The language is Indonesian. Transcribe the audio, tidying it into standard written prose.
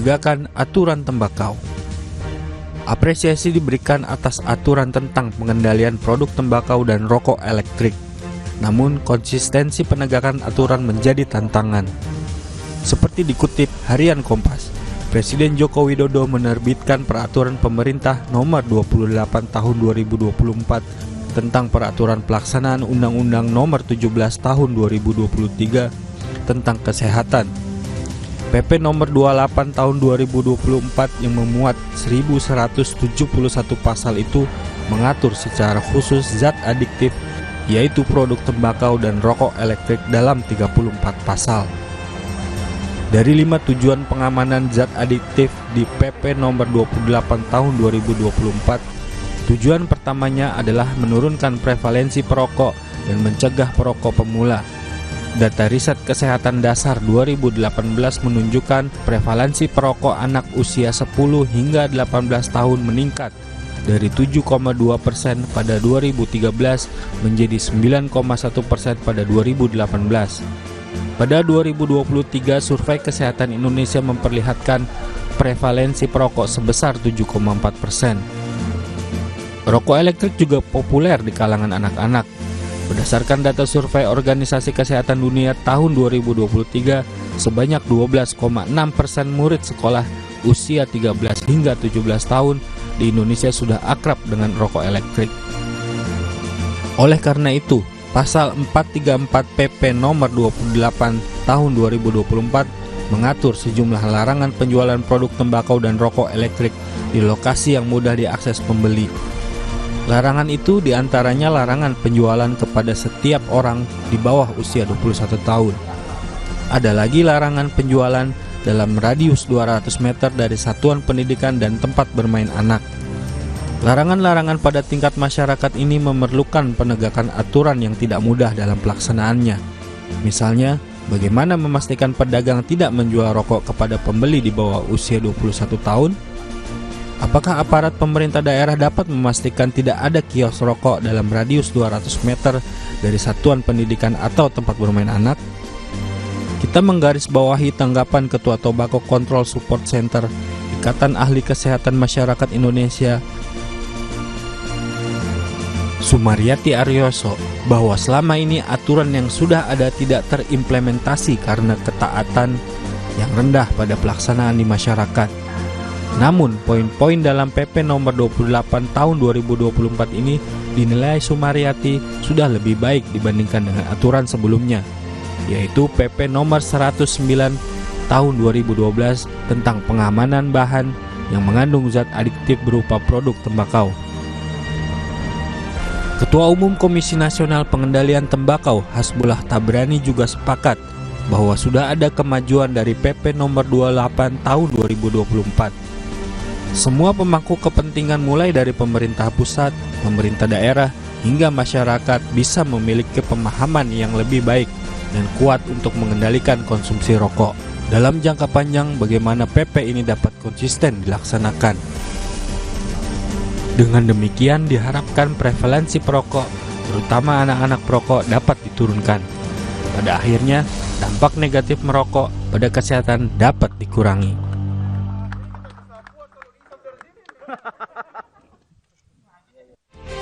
penegakan aturan tembakau. Apresiasi diberikan atas aturan tentang pengendalian produk tembakau dan rokok elektrik. Namun, konsistensi penegakan aturan menjadi tantangan. Seperti dikutip Harian Kompas, Presiden Joko Widodo menerbitkan peraturan pemerintah nomor 28 tahun 2024 tentang peraturan pelaksanaan Undang-Undang nomor 17 tahun 2023 tentang kesehatan. PP nomor 28 tahun 2024 yang memuat 1171 pasal itu mengatur secara khusus zat adiktif, yaitu produk tembakau dan rokok elektrik dalam 34 pasal. Dari 5 tujuan pengamanan zat adiktif di PP nomor 28 tahun 2024, tujuan pertamanya adalah menurunkan prevalensi perokok dan mencegah perokok pemula. Data Riset Kesehatan Dasar 2018 menunjukkan prevalensi perokok anak usia 10 hingga 18 tahun meningkat dari 7,2% pada 2013 menjadi 9,1% pada 2018. Pada 2023, Survei Kesehatan Indonesia memperlihatkan prevalensi perokok sebesar 7,4%. Rokok elektrik juga populer di kalangan anak-anak. Berdasarkan data survei Organisasi Kesehatan Dunia tahun 2023, sebanyak 12,6% murid sekolah usia 13 hingga 17 tahun di Indonesia sudah akrab dengan rokok elektrik. Oleh karena itu, Pasal 434 PP nomor 28 tahun 2024 mengatur sejumlah larangan penjualan produk tembakau dan rokok elektrik di lokasi yang mudah diakses pembeli. Larangan itu diantaranya larangan penjualan kepada setiap orang di bawah usia 21 tahun. Ada lagi larangan penjualan dalam radius 200 meter dari satuan pendidikan dan tempat bermain anak. Larangan-larangan pada tingkat masyarakat ini memerlukan penegakan aturan yang tidak mudah dalam pelaksanaannya. Misalnya, bagaimana memastikan pedagang tidak menjual rokok kepada pembeli di bawah usia 21 tahun? Apakah aparat pemerintah daerah dapat memastikan tidak ada kios rokok dalam radius 200 meter dari satuan pendidikan atau tempat bermain anak? Kita menggarisbawahi tanggapan Ketua Tobacco Control Support Center Ikatan Ahli Kesehatan Masyarakat Indonesia, Sumaryati Aryoso, bahwa selama ini aturan yang sudah ada tidak terimplementasi karena ketaatan yang rendah pada pelaksanaan di masyarakat. Namun, poin-poin dalam PP nomor 28 tahun 2024 ini dinilai Sumaryati sudah lebih baik dibandingkan dengan aturan sebelumnya, yaitu PP nomor 109 tahun 2012 tentang pengamanan bahan yang mengandung zat adiktif berupa produk tembakau. Ketua Umum Komisi Nasional Pengendalian Tembakau, Hasbullah Tabrani, juga sepakat bahwa sudah ada kemajuan dari PP nomor 28 tahun 2024. Semua pemangku kepentingan mulai dari pemerintah pusat, pemerintah daerah, hingga masyarakat bisa memiliki pemahaman yang lebih baik dan kuat untuk mengendalikan konsumsi rokok. Dalam jangka panjang, bagaimana PP ini dapat konsisten dilaksanakan. Dengan demikian diharapkan prevalensi perokok, terutama anak-anak perokok, dapat diturunkan. Pada akhirnya, dampak negatif merokok pada kesehatan dapat dikurangi.